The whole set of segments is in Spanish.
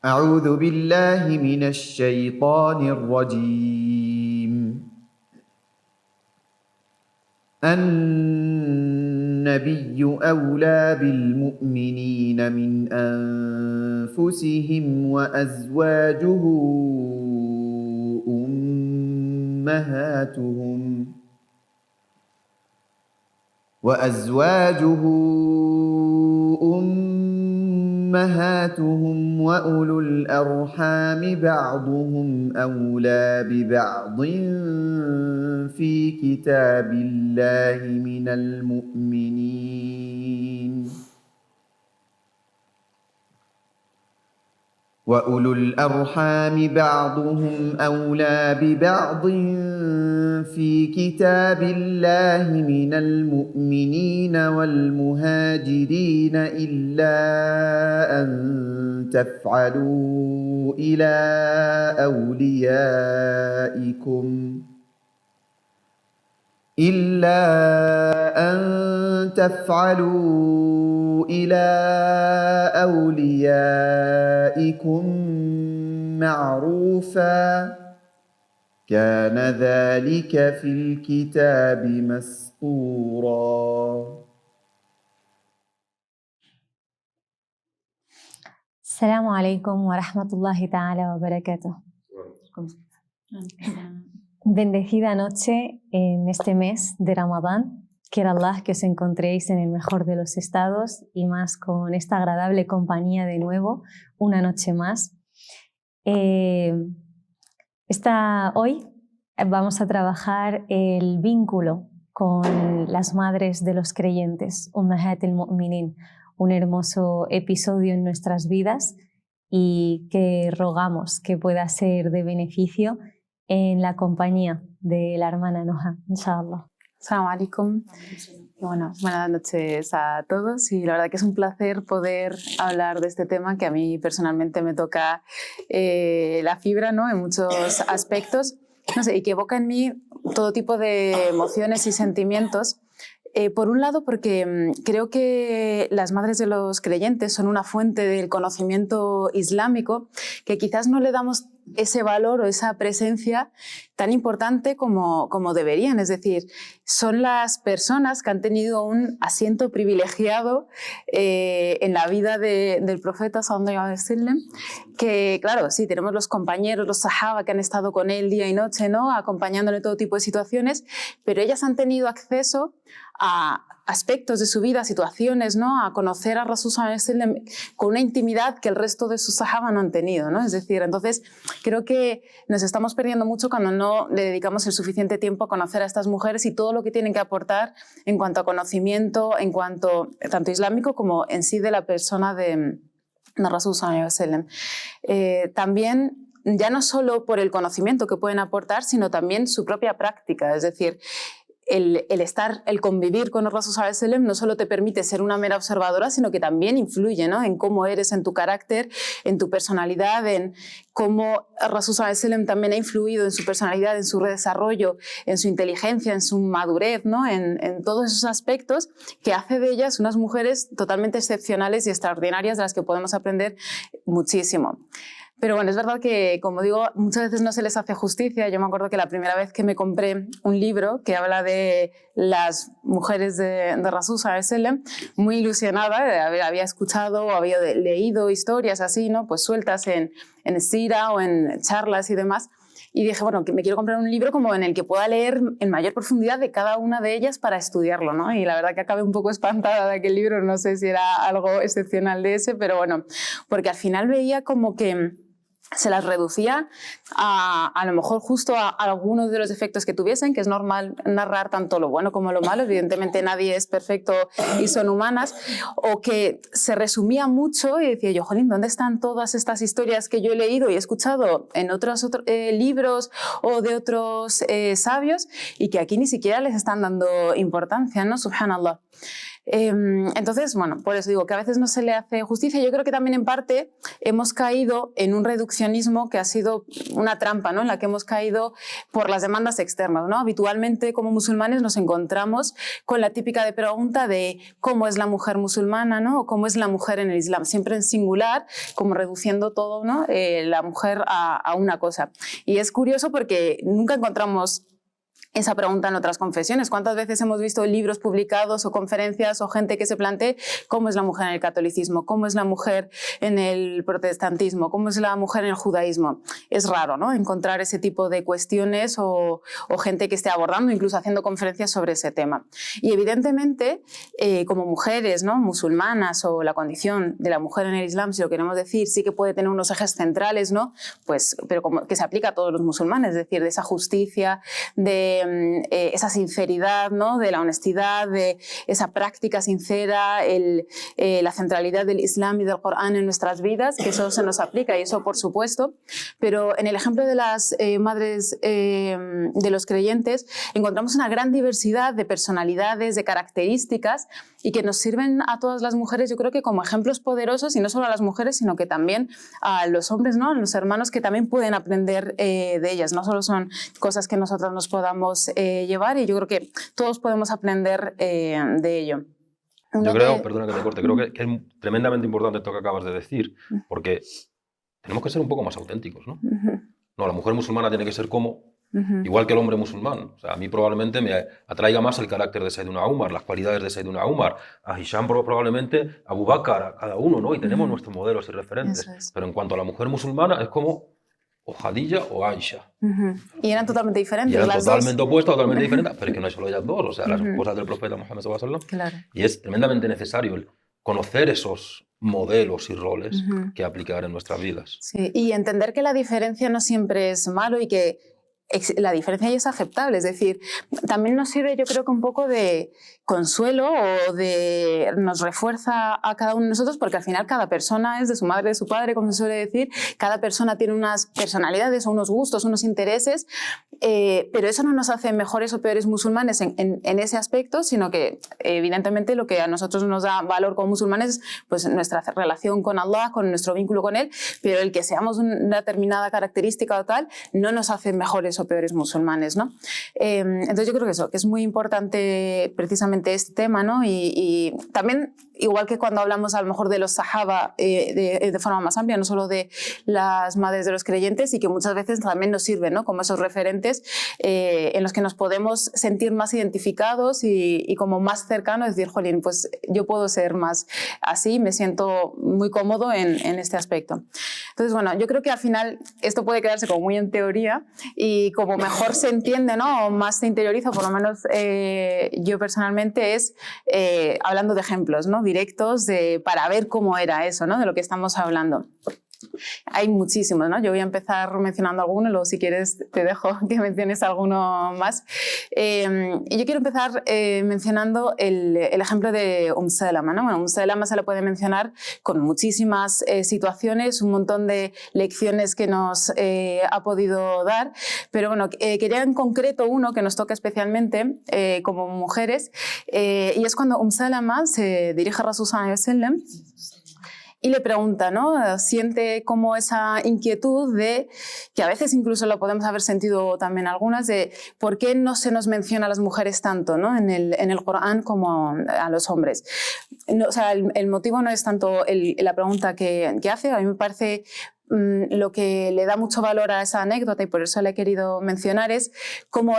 أعوذ بالله من الشيطان الرجيم. النبي أولى بالمؤمنين من أنفسهم وأزواجه أمهاتهم وأولو الأرحام بعضهم أولى ببعض في كتاب الله من المؤمنين وأولو الأرحام بعضهم أولى ببعض في كتاب الله من المؤمنين والمهاجرين إلا أن تفعلوا إلى أوليائكم معروفا كان ذلك في الكتاب مسطورا. السلام عليكم ورحمة الله تعالى وbarakatuh. Bendecida noche en este mes de Ramadán. Quiera Allah que os encontréis en el mejor de los estados y más con esta agradable compañía de nuevo, una noche más. Hoy vamos a trabajar el vínculo con las madres de los creyentes, Ummahat al-Mu'minin, un hermoso episodio en nuestras vidas y que rogamos que pueda ser de beneficio en la compañía de la hermana Noha, inshallah. Assalamu alaikum. Y bueno, buenas noches a todos y la verdad que es un placer poder hablar de este tema que a mí personalmente me toca la fibra, ¿no? En muchos aspectos, no sé, y que evoca en mí todo tipo de emociones y sentimientos. Por un lado, porque creo que las madres de los creyentes son una fuente del conocimiento islámico que quizás no le damos ese valor o esa presencia tan importante como deberían. Es decir, son las personas que han tenido un asiento privilegiado en la vida del profeta sallallahu alaihi wasallam, que claro, sí, tenemos los compañeros, los sahaba que han estado con él día y noche, ¿no? Acompañándole en todo tipo de situaciones, pero ellas han tenido acceso a aspectos de su vida, situaciones, ¿no? A conocer a Rasul sallallahu alaihi wasallam con una intimidad que el resto de sus sahaba no han tenido, ¿no? Es decir, entonces creo que nos estamos perdiendo mucho cuando no le dedicamos el suficiente tiempo a conocer a estas mujeres y todo lo que tienen que aportar en cuanto a conocimiento, en cuanto tanto islámico como en sí de la persona de Rasul sallallahu alaihi wasallam. También ya no solo por el conocimiento que pueden aportar, sino también su propia práctica, es decir, el convivir con el Rasul sallallahu alaihi wasallam no solo te permite ser una mera observadora, sino que también influye, ¿no? En cómo eres, en tu carácter, en tu personalidad, en cómo el Rasul sallallahu alaihi wasallam también ha influido en su personalidad, en su desarrollo, en su inteligencia, en su madurez, ¿no? En todos esos aspectos que hace de ellas unas mujeres totalmente excepcionales y extraordinarias de las que podemos aprender muchísimo. Pero bueno, es verdad que, como digo, muchas veces no se les hace justicia. Yo me acuerdo que la primera vez que me compré un libro que habla de las mujeres de Rasul sallallahu alaihi wasallam, muy ilusionada, había escuchado o había leído historias así, ¿no? Pues sueltas en Sira o en charlas y demás. Y dije, bueno, que me quiero comprar un libro como en el que pueda leer en mayor profundidad de cada una de ellas para estudiarlo, ¿no? Y la verdad que acabé un poco espantada de aquel libro, no sé si era algo excepcional de ese, pero bueno, porque al final veía como que se las reducía a lo mejor justo a algunos de los defectos que tuviesen, que es normal narrar tanto lo bueno como lo malo, evidentemente nadie es perfecto y son humanas, o que se resumía mucho y decía yo, jolín, ¿dónde están todas estas historias que yo he leído y he escuchado en otros libros o de otros sabios y que aquí ni siquiera les están dando importancia, ¿no? Subhanallah. Entonces, bueno, por eso digo que a veces no se le hace justicia. Yo creo que también en parte hemos caído en un reduccionismo que ha sido una trampa, ¿no? En la que hemos caído por las demandas externas, ¿no? Habitualmente como musulmanes nos encontramos con la típica pregunta de cómo es la mujer musulmana, ¿no? O cómo es la mujer en el Islam, siempre en singular, como reduciendo todo, ¿no? La mujer a una cosa. Y es curioso porque nunca encontramos esa pregunta en otras confesiones. ¿Cuántas veces hemos visto libros publicados o conferencias o gente que se plantee cómo es la mujer en el catolicismo, cómo es la mujer en el protestantismo, cómo es la mujer en el judaísmo? Es raro, ¿no?, encontrar ese tipo de cuestiones o gente que esté abordando, incluso haciendo conferencias sobre ese tema. Y evidentemente, como mujeres, ¿no?, musulmanas, o la condición de la mujer en el Islam, si lo queremos decir, sí que puede tener unos ejes centrales, ¿no?, pues, pero como que se aplica a todos los musulmanes, es decir, de esa justicia, de esa sinceridad, ¿no?, de la honestidad, de esa práctica sincera, la centralidad del Islam y del Corán en nuestras vidas, que eso se nos aplica, y eso por supuesto. Pero en el ejemplo de las madres de los creyentes encontramos una gran diversidad de personalidades, de características, y que nos sirven a todas las mujeres, yo creo que como ejemplos poderosos, y no solo a las mujeres, sino que también a los hombres, ¿no?, a los hermanos, que también pueden aprender de ellas. No solo son cosas que nosotros nos podamos llevar, y yo creo que todos podemos aprender de ello. Yo creo, perdona que te corte, creo que es tremendamente importante esto que acabas de decir, porque tenemos que ser un poco más auténticos, ¿no? No, la mujer musulmana tiene que ser como... Igual que el hombre musulmán. O sea, a mí probablemente me atraiga más el carácter de Sayyiduna Umar, las cualidades de Sayyiduna Umar. A Hisham probablemente, a Abu Bakr, a cada uno, ¿no? Y tenemos nuestros modelos y referentes. Pero en cuanto a la mujer musulmana, es como o Khadija o Aisha. Y eran totalmente diferentes. Y eran las totalmente dos. opuestas, totalmente diferentes. Pero es que no hay solo ellas dos. O sea, las esposas del profeta Muhammad sallallahu alaihi wasallam. Claro. Y es tremendamente necesario el conocer esos modelos y roles que aplicar en nuestras vidas. Sí, y entender que la diferencia no siempre es malo, y que la diferencia ya es aceptable. Es decir, también nos sirve, yo creo, que un poco de consuelo, o nos refuerza a cada uno de nosotros, porque al final cada persona es de su madre, de su padre, como se suele decir. Cada persona tiene unas personalidades, o unos gustos, unos intereses, pero eso no nos hace mejores o peores musulmanes en ese aspecto, sino que evidentemente lo que a nosotros nos da valor como musulmanes es, pues, nuestra relación con Allah, con nuestro vínculo con Él, pero el que seamos una determinada característica o tal no nos hace mejores o peores musulmanes, ¿no? Entonces yo creo que eso, que es muy importante precisamente este tema, ¿no? Y también, igual que cuando hablamos a lo mejor de los sahaba de forma más amplia, no solo de las madres de los creyentes, y que muchas veces también nos sirven, ¿no?, como esos referentes en los que nos podemos sentir más identificados y como más cercanos, decir, jolín, pues yo puedo ser más así, me siento muy cómodo en este aspecto. Entonces, bueno, yo creo que al final esto puede quedarse como muy en teoría, y como mejor se entiende, ¿no?, o más se interioriza, por lo menos yo personalmente, es hablando de ejemplos, ¿no?, directos para ver cómo era eso, ¿no?, de lo que estamos hablando. Hay muchísimos, ¿no? Yo voy a empezar mencionando alguno, luego si quieres te dejo que menciones alguno más. Y yo quiero empezar mencionando el ejemplo de Salama, ¿no? Bueno, Salama se lo puede mencionar con muchísimas situaciones, un montón de lecciones que nos ha podido dar, pero bueno, quería en concreto uno que nos toca especialmente como mujeres, y es cuando Salama se dirige a Rasul sallallahu alaihi wasallam y le pregunta, ¿no? Siente como esa inquietud de, que a veces incluso lo podemos haber sentido también algunas, de por qué no se nos menciona a las mujeres tanto, ¿no?, en el Corán como a los hombres. No, o sea, el motivo no es tanto la pregunta que hace. A mí me parece lo que le da mucho valor a esa anécdota, y por eso la he querido mencionar, es cómo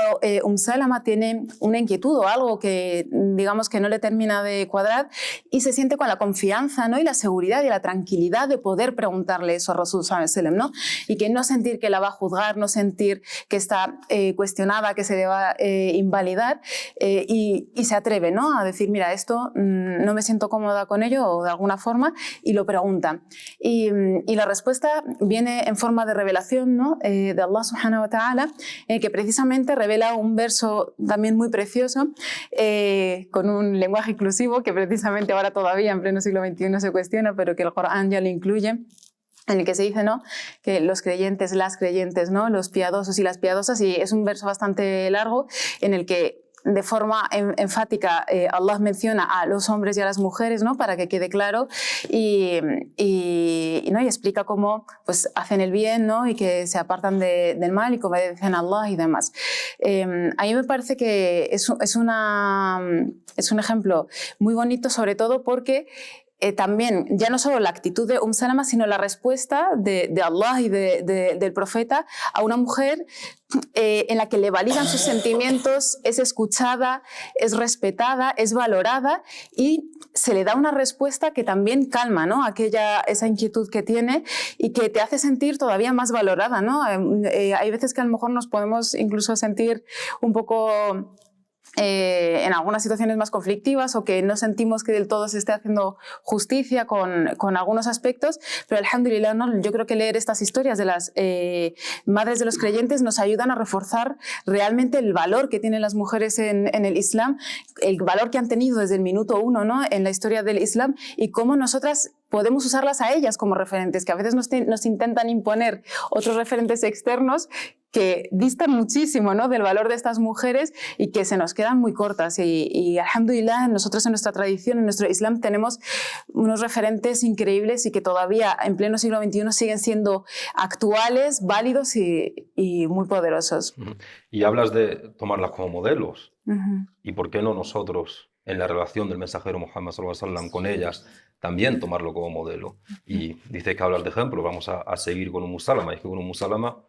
Salama tiene una inquietud o algo que, digamos, que no le termina de cuadrar, y se siente con la confianza, ¿no?, y la seguridad y la tranquilidad de poder preguntarle eso a Rasul sallallahu alaihi wasallam, ¿no?, y que no sentir que la va a juzgar, no sentir que está cuestionada, que se le va a invalidar, y se atreve, ¿no?, a decir, mira, esto no me siento cómoda con ello, o de alguna forma, y lo pregunta. Y la respuesta viene en forma de revelación, ¿no?, de Allah subhanahu wa ta'ala, que precisamente revela un verso también muy precioso, con un lenguaje inclusivo que precisamente ahora todavía en pleno siglo XXI se cuestiona, pero que el Corán ya lo incluye, en el que se dice, ¿no?, que los creyentes, las creyentes, ¿no?, los piadosos y las piadosas, y es un verso bastante largo en el que de forma enfática Allah menciona a los hombres y a las mujeres, ¿no? Para que quede claro, ¿no? Y explica cómo pues, hacen el bien, ¿no? Y que se apartan del mal y que obedecen a Allah y demás. A mí me parece que es un ejemplo muy bonito, sobre todo porque también, ya no solo la actitud de Salama, sino la respuesta de Allah y del profeta a una mujer en la que le validan sus sentimientos, es escuchada, es respetada, es valorada y se le da una respuesta que también calma, ¿no? Esa inquietud que tiene y que te hace sentir todavía más valorada, ¿no? Hay veces que a lo mejor nos podemos incluso sentir un poco en algunas situaciones más conflictivas o que no sentimos que del todo se esté haciendo justicia con algunos aspectos, pero alhamdulillah, ¿no? Yo creo que leer estas historias de las madres de los creyentes nos ayudan a reforzar realmente el valor que tienen las mujeres en el Islam, el valor que han tenido desde el minuto uno, ¿no? En la historia del Islam y cómo nosotras podemos usarlas a ellas como referentes, que a veces nos intentan imponer otros referentes externos que distan muchísimo, ¿no? Del valor de estas mujeres y que se nos quedan muy cortas. Y alhamdulillah, nosotros en nuestra tradición, en nuestro Islam, tenemos unos referentes increíbles y que todavía en pleno siglo XXI siguen siendo actuales, válidos y muy poderosos. Y hablas de tomarlas como modelos. ¿Y por qué no nosotros, en la relación del mensajero Muhammad sallallahu alaihi wasallam con ellas, también tomarlo como modelo? Y dices que hablas de ejemplos, vamos a seguir con Salama. Y es que con Salama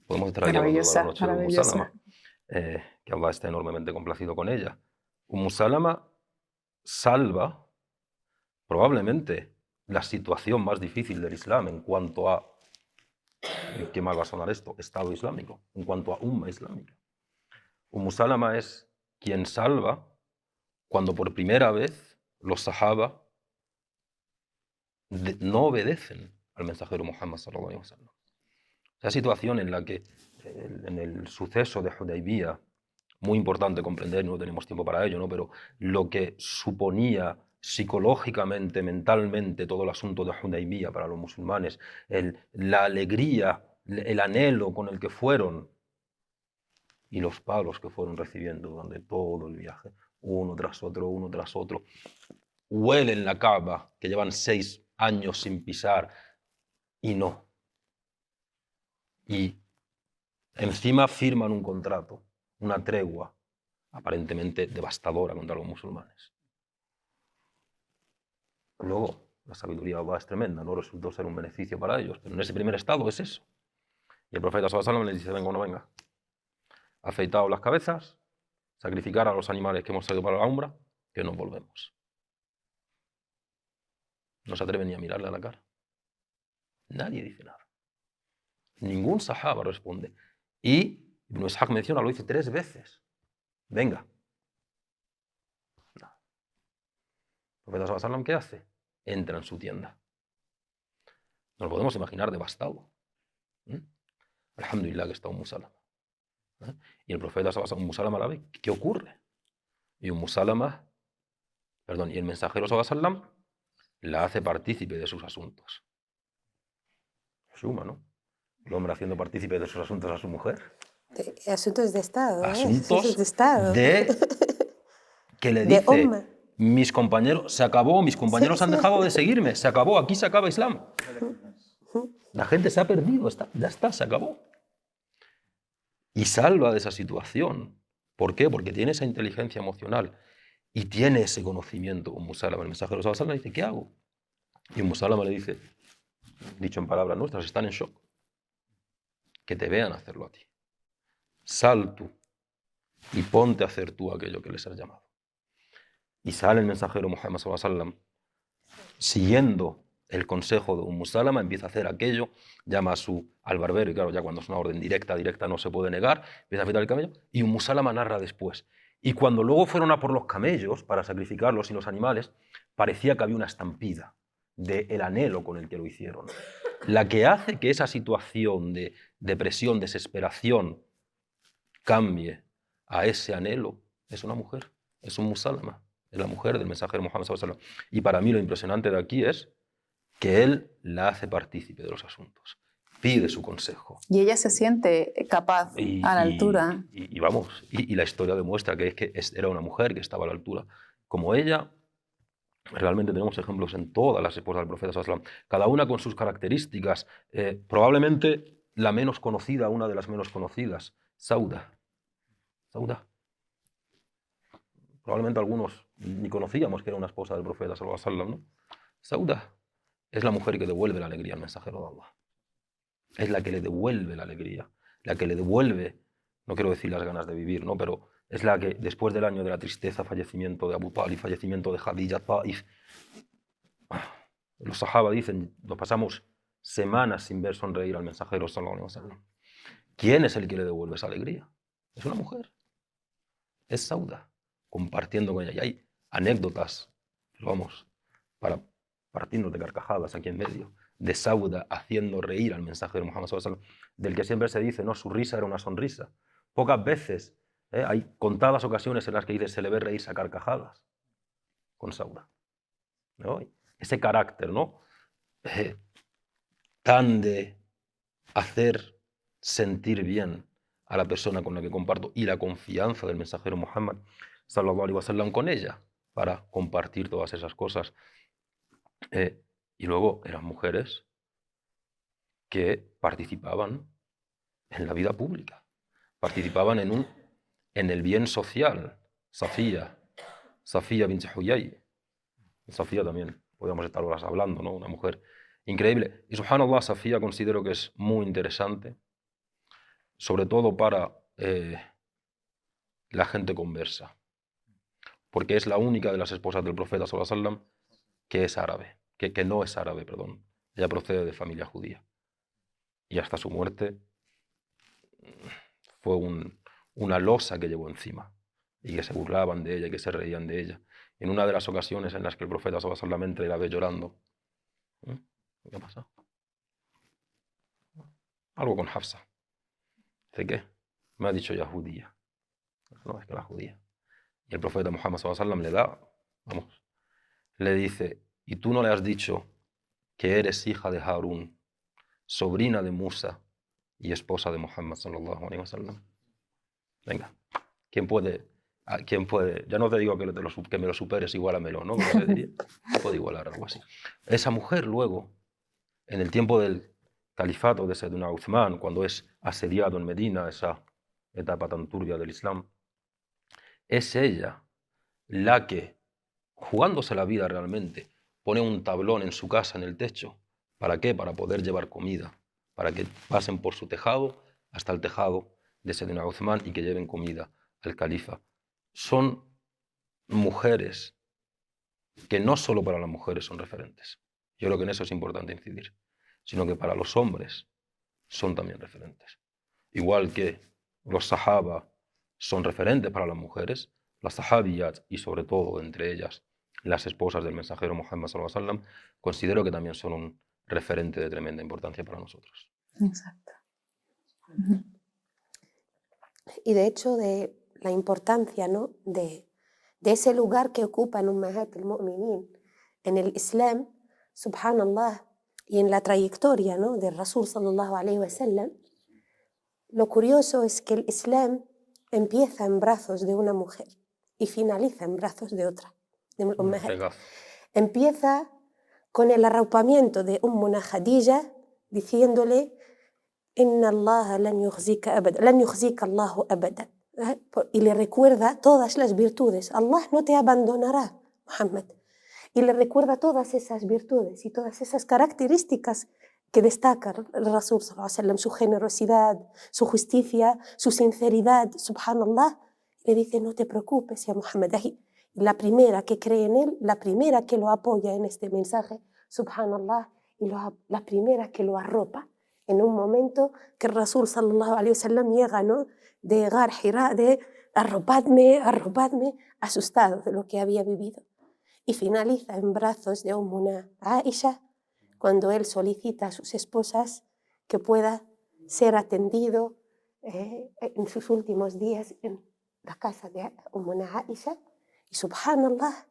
podemos estar aquí hablando toda la noche de Salama, que Allah está enormemente complacido con ella. Salama salva probablemente la situación más difícil del Islam en cuanto a, ¿qué mal va a sonar esto? Estado islámico, en cuanto a umma islámica. Salama es quien salva cuando por primera vez los sahaba no obedecen al mensajero Muhammad sallallahu alaihi wasallam. Esa situación en la que en el suceso de Hudaybiyah, muy importante comprender, no tenemos tiempo para ello, ¿no? Pero lo que suponía psicológicamente, mentalmente, todo el asunto de Hudaybiyah para los musulmanes, la alegría, el anhelo con el que fueron y los palos que fueron recibiendo durante todo el viaje, uno tras otro, huelen la Kaaba, que llevan 6 años sin pisar, y no. Y encima firman un contrato, una tregua aparentemente devastadora contra los musulmanes. Luego, la sabiduría de Allah es tremenda, no resultó ser un beneficio para ellos, pero en ese primer estado es eso. Y el profeta sallallahu alaihi wasallam les dice, venga, afeitaos las cabezas, sacrificar a los animales que hemos traído para la umbra, que nos volvemos. No se atreven ni a mirarle a la cara. Nadie dice nada. Ningún sahaba responde. Y Ibn Ishaq menciona, lo dice 3 veces. Venga. No. El profeta sallallahu alaihi wasallam, ¿qué hace? Entra en su tienda. Nos lo podemos imaginar devastado. Alhamdulillah que está Salama. Y el profeta sallallahu alaihi wasallam la ve. ¿Qué ocurre? Y y el mensajero sallallahu alaihi wasallam la hace partícipe de sus asuntos. Suma, ¿no? El hombre haciendo partícipe de sus asuntos a su mujer. Asuntos de Estado. Asuntos de Estado. Que le dice, mis compañeros, se acabó, mis compañeros han dejado de seguirme, se acabó, aquí se acaba Islam. La gente se ha perdido, ya está, se acabó. Y salva de esa situación. ¿Por qué? Porque tiene esa inteligencia emocional y tiene ese conocimiento. Salama, el mensajero sallallahu alaihi wasallam, dice, ¿qué hago? Y Salama le dice, dicho en palabras nuestras, están en shock. Que te vean hacerlo a ti. Sal tú y ponte a hacer tú aquello que les has llamado. Y sale el mensajero Muhammad sallallahu alaihi wasallam siguiendo el consejo de Salama, empieza a hacer aquello, llama al barbero, y claro, ya cuando es una orden directa no se puede negar, empieza a afeitar el camello, y Salama narra después. Y cuando luego fueron a por los camellos para sacrificarlos y los animales, parecía que había una estampida del anhelo con el que lo hicieron. La que hace que esa situación de depresión, desesperación, cambie a ese anhelo es una mujer, es Salama, es la mujer del mensajero Muhammad sallallahu alaihi wasallam. Y para mí lo impresionante de aquí es que él la hace partícipe de los asuntos. pide su consejo. Y ella se siente capaz, a la altura. Y vamos, y la historia demuestra que era una mujer que estaba a la altura. Como ella, realmente tenemos ejemplos en todas las esposas del profeta sallallahu alaihi wasallam, cada una con sus características. Probablemente la menos conocida, una de las menos conocidas, Sauda. Sauda. Probablemente algunos ni conocíamos que era una esposa del profeta sallallahu alaihi wasallam, ¿no? Sauda es la mujer que devuelve la alegría al mensajero de Allah. Es la que le devuelve la alegría, la que le devuelve, no quiero decir las ganas de vivir, ¿no? Pero es la que después del año de la tristeza, fallecimiento de Abu Talib, fallecimiento de Khadija Taif, los sahaba dicen, nos pasamos semanas sin ver sonreír al mensajero sallallahu alaihi wasallam. ¿Quién es el que le devuelve esa alegría? Es una mujer. Es Sauda, compartiendo con ella. Y hay anécdotas, vamos, para partirnos de carcajadas aquí en medio, de Sauda haciendo reír al mensajero Muhammad sallallahu alaihi wasallam, del que siempre se dice, no, su risa era una sonrisa. Pocas veces, hay contadas ocasiones en las que dice, se le ve reírse a carcajadas con Sauda, ¿no? Ese carácter, ¿no? Tan de hacer sentir bien a la persona con la que comparto y la confianza del mensajero Muhammad sallallahu alaihi wasallam con ella para compartir todas esas cosas. Y luego eran mujeres que participaban en la vida pública, participaban en el bien social. Safía bint Huyay. Safía también, podríamos estar horas hablando, ¿no? Una mujer increíble. Y subhanallah, Safía considero que es muy interesante, sobre todo para la gente conversa, porque es la única de las esposas del profeta sallallahu alaihi wasallam que es árabe, que no es árabe, perdón. Ella procede de familia judía. Y hasta su muerte fue una losa que llevó encima, y que se burlaban de ella, y que se reían de ella. En una de las ocasiones en las que el profeta sallallahu alaihi wasallam entra y la ve llorando, ¿qué ha pasado? Algo con Hafsa. ¿De qué? Me ha dicho ya judía. No, es que la judía. Y el profeta Muhammad sallallahu alaihi wasallam le da, vamos, le dice, ¿y tú no le has dicho que eres hija de Harún, sobrina de Musa y esposa de Muhammad sallallahu alaihi wasallam? Venga, ¿quién puede? Ya no te digo que me lo superes, igualamelo, ¿no? Como te diría, puede igualar algo así. Esa mujer luego, en el tiempo del califato de Sayyidina Uthman, cuando es asediado en Medina, esa etapa tan turbia del Islam, es ella la que, jugándose la vida realmente, pone un tablón en su casa, en el techo. ¿Para qué? Para poder llevar comida, para que pasen por su tejado hasta el tejado de Sayyidina Uthman y que lleven comida al califa. Son mujeres que no solo para las mujeres son referentes. Yo creo que en eso es importante incidir, sino que para los hombres son también referentes. Igual que los sahaba son referentes para las mujeres, las sahabiyat y sobre todo entre ellas las esposas del mensajero Muhammad sallallahu alaihi wasallam, considero que también son un referente de tremenda importancia para nosotros. Exacto. Y de hecho de la importancia, ¿no? de ese lugar que ocupan Ummahat al-Mu'minin en el Islam, subhanallah, y en la trayectoria, ¿no? del Rasul sallallahu alaihi wasallam. Lo curioso es que el Islam empieza en brazos de una mujer y finaliza en brazos de otra. Empieza con el arropamiento de Ummuna Khadija diciéndole Inna Allah lan yukhzika Allahu abadan. Y le recuerda todas las virtudes. Allah no te abandonará, Muhammad. Y le recuerda todas esas virtudes y todas esas características que destaca el Rasul sallallahu alaihi wasallam, su generosidad, su justicia, su sinceridad, subhanallah. Le dice, no te preocupes, ya Muhammad. La primera que cree en él, la primera que lo apoya en este mensaje, subhanallah, y la primera que lo arropa en un momento que el Rasul sallallahu alaihi wasallam llega, ¿no? de Gar Hira, de arropadme, asustado de lo que había vivido. Y finaliza en brazos de Ummuna Aisha, cuando él solicita a sus esposas que pueda ser atendido en sus últimos días en la casa de Ummuna Aisha. Y subhanallah,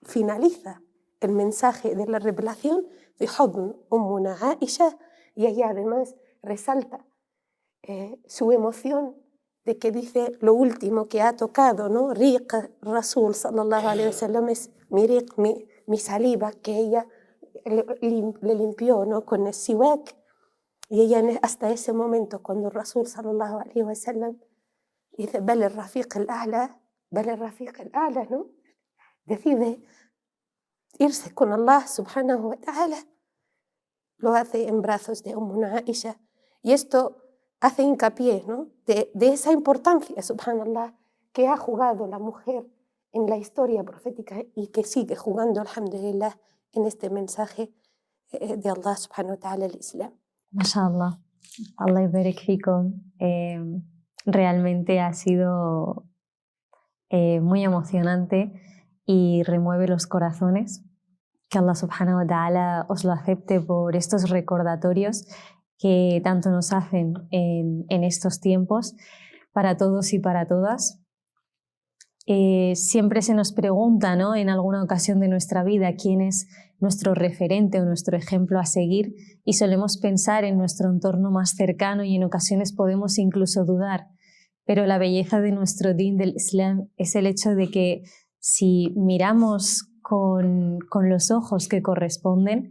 finaliza el mensaje de la revelación de Hubn Ummuna Aisha y ella además resalta su emoción de que dice lo último que ha tocado, ¿no? Riq Rasul sallallahu alayhi wa sallam es mi riq, mi saliva, que ella le limpió, ¿no? Con el siwak. Y ella hasta ese momento, cuando Rasul sallallahu alayhi wa sallam dice bal al-rafiq al-a'la, ¿no? Decide irse con Allah subhanahu wa ta'ala, lo hace en brazos de Ummuna Aisha. Y esto hace hincapié, ¿no? de esa importancia, subhanallah, que ha jugado la mujer en la historia profética y que sigue jugando, alhamdulillah, en este mensaje de Allah subhanahu wa ta'ala, el Islam. Mashallah, Allah yabarak fikum. Realmente ha sido muy emocionante y remueve los corazones. Que Allah subhanahu wa ta'ala os lo acepte por estos recordatorios que tanto nos hacen en estos tiempos para todos y para todas. Siempre se nos pregunta, ¿no?, en alguna ocasión de nuestra vida quién es nuestro referente o nuestro ejemplo a seguir, y solemos pensar en nuestro entorno más cercano y en ocasiones podemos incluso dudar. Pero la belleza de nuestro din del Islam es el hecho de que si miramos con los ojos que corresponden,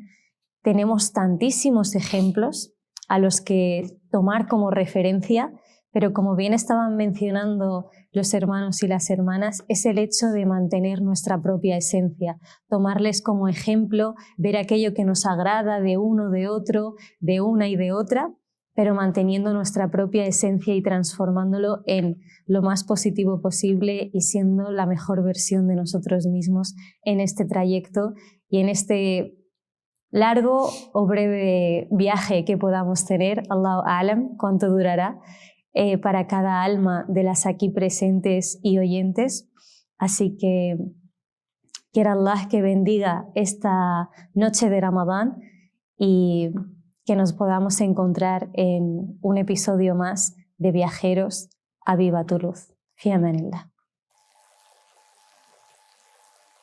tenemos tantísimos ejemplos a los que tomar como referencia, pero como bien estaban mencionando los hermanos y las hermanas, es el hecho de mantener nuestra propia esencia, tomarles como ejemplo, ver aquello que nos agrada de uno, de otro, de una y de otra, pero manteniendo nuestra propia esencia y transformándolo en lo más positivo posible y siendo la mejor versión de nosotros mismos en este trayecto y en este largo o breve viaje que podamos tener. Allahu A'lam, cuánto durará para cada alma de las aquí presentes y oyentes. Así que quiera Allah que bendiga esta noche de Ramadán y que nos podamos encontrar en un episodio más de Viajeros a Viva tu Luz. Fi amanillah.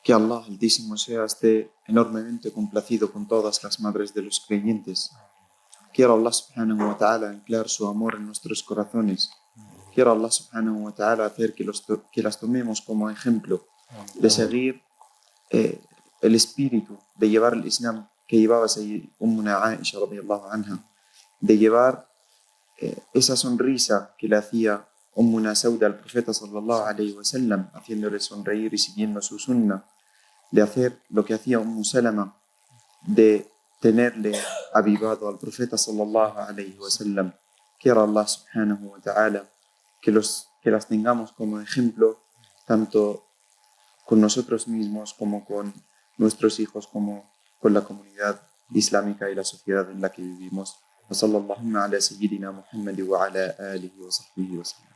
Que Allah Altísimo esté enormemente complacido con todas las madres de los creyentes. Quiera Allah subhanahu wa ta'ala anclar su amor en nuestros corazones. Quiera Allah subhanahu wa ta'ala hacer que las tomemos como ejemplo de seguir el espíritu, de llevar el Islam que llevaba Ummuna Aisha radiyallahu anha, de llevar esa sonrisa que le hacía Ummuna Sauda al profeta sallallahu alayhi wa sallam, haciéndole sonreír y siguiendo su sunna, de hacer lo que hacía Salama, de tenerle avivado al profeta sallallahu alayhi wa sallam. Quiera Allah subhanahu wa ta'ala que las tengamos como ejemplo, tanto con nosotros mismos como con nuestros hijos, como con la comunidad islámica y la sociedad en la que vivimos. Wa sallallahu ala sayyidina Muhammad wa ala alihi wa sahbihi wa sallam.